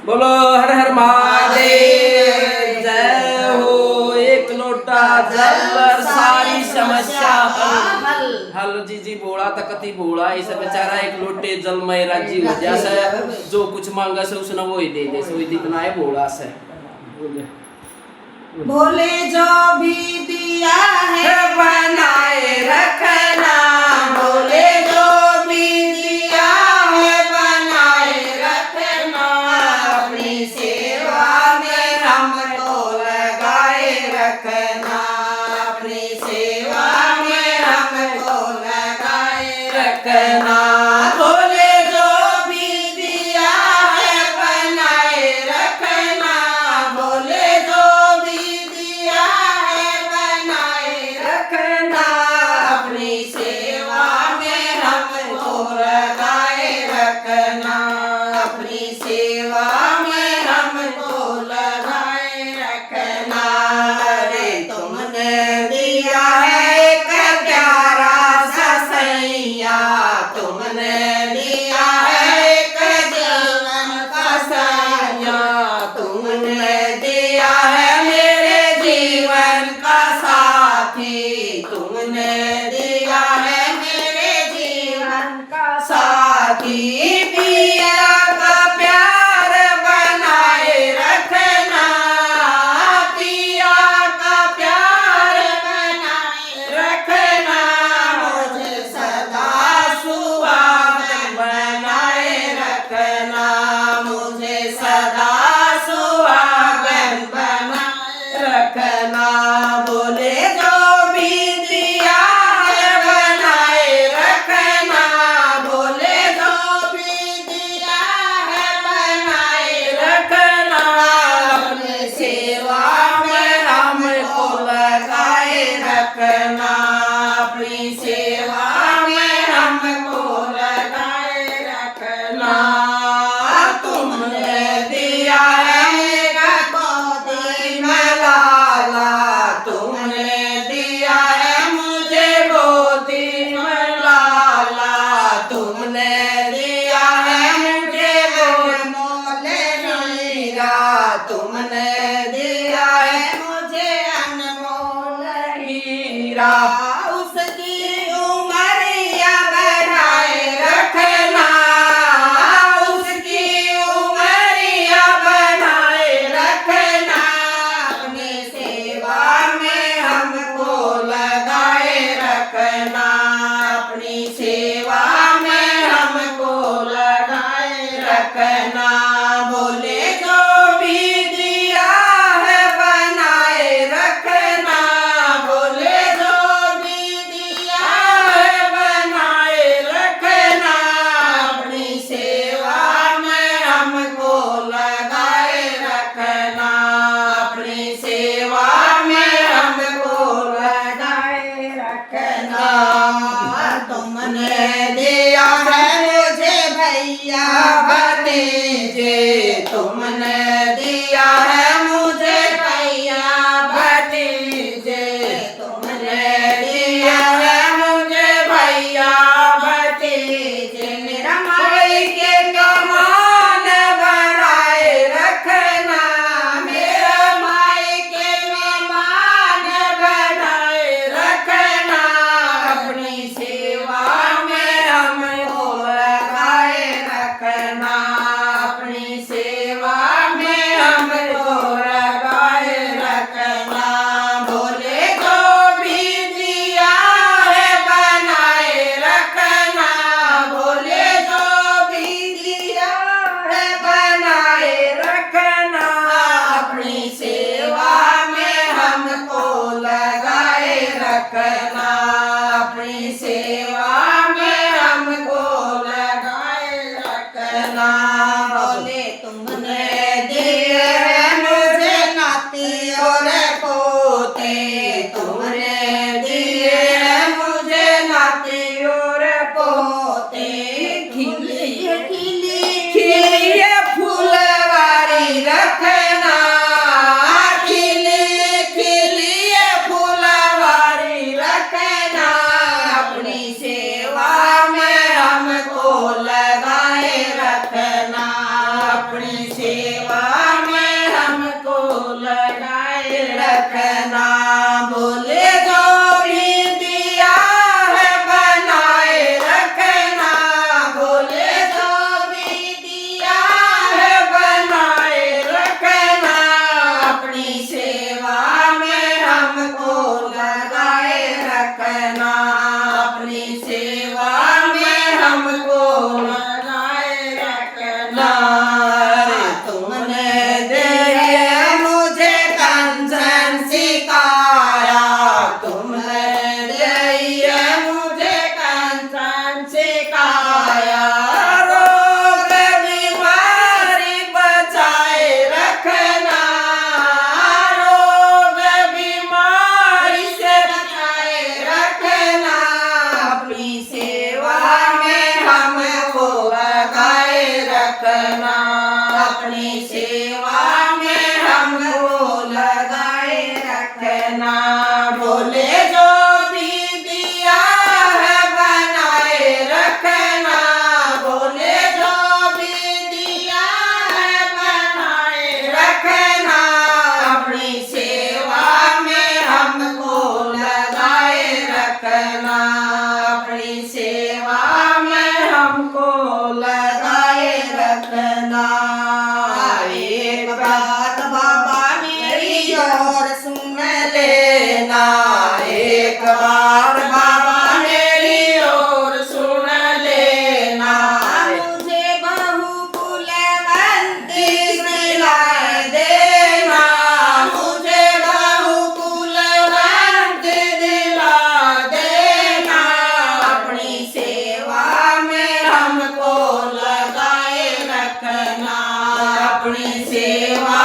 बोलो हर हर महादेव, जय हो। एक लोटा जल पर सारी समस्या हल। हल जी बोला था कति बोला इसे बेचारा एक लोटे जल में राजी हो जासे, जो कुछ मांगा से उसने वो ही दे दे, सो इतना है बोला से। बोले जो भी दिया है बनाए रखना, बोले जो भी दिया है बनाए रखना, अपनी सेवा में हमको लगाए रखना, अपनी सेवा में हमको लगाए रखना। बोले जो भी दिया है बनाए रखना, बोले जो भी दिया है बनाए रखना, अपनी सेवा में हमको लगाए रखना, अपनी सेवा में हमको लगाए रखना। अरे तुमने दिया है एक प्यारा सा सैया, तुमने दिया है एक जीवन का सैया, तुमने दिया है मेरे जीवन का साथी, तुमने दिया है मेरे जीवन का साथी। पिया का प्यार बनाए रखना, पिया का प्यार बनाए रखना, मुझे सदा सुहागन बनाए रखना, मुझे सदा सुहागन बनाए रखना। बोले जो भी दिया है बनाए रखना, बोले जो भी दिया है बनाए रखना, अपनी सेवा में हमको लगाए रखना, अपनी सेवा में हमको लगाए रखना। तुमने दिया है मेरा गोदी में लाला, तुमने दिया है मुझे गोदी में लाला, तुमने दिया है मुझे अनमोल हीरा, तुमने दिया है मुझे अनमोल हीरा। उसकी उमरिया बढ़ाए रखना, उसकी उमरिया बढ़ाए रखना, अपनी सेवा में हमको लगाए रखना, अपनी सेवा में हमको लगाए रखना। बोले जो भी दिया है बनाए रखना, बोले जो भी दिया है बनाए रखना, अपनी सेवा में हमको लगाए रखना, अपनी सेवा में हमको लगाए रखना। तुमने दिया है मुझे भैया भतीजे, तुमने दिया है मुझे भैया भतीजे, तुमने दिया है मुझे भैया भतीजे। मेरा मायके का मान बढ़ाए रखना, मेरा मायके का मान बढ़ाए रखना, अपनी सेवा में हमको लगाए रखना, अपनी सेवा में हमको लगाए रखना। बोले जो भी दिया है बनाए रखना, बोले जो भी दिया है बनाए रखना, अपनी सेवा में हमको लगाए रखना, अपनी सेवा में हमको लगाए रखना। बोले तुमने दिए हैं मुझे नाती और पोते, तुमने दिए हैं मुझे नाती और पोते। खिली खिली खिली फुलवारी रखना, खिली खिली फुलवारी रखना, अपनी सेवा में हमको लगाए रखना, अपनी सेवा रखना रे तुमने दिए मुझे कंचन सिखाया तुमने दिए मुझे कंचन सिखाया रोग बीमारी बचाए रखना रोग बीमारी से बचाए रखना अपनी सेवा में हमको लगाए रखना अपनी सेवा में हमको लगाए रखना बोले जो भी दिया है बनाए रखना बोले जो भी दिया है बनाए रखना अपनी सेवा में हमको लगाए रखना अपनी सेवा में हमको लगाए रखना एक बात बाबा मेरी और सुन लेना एक बार बाबा मेरी और सुन लेना मुझे बहू कुलवंती दिलाए देना मुझे बहू कुलवंती दिला देना अपनी सेवा में हमको लगाए रखना अपनी सेवा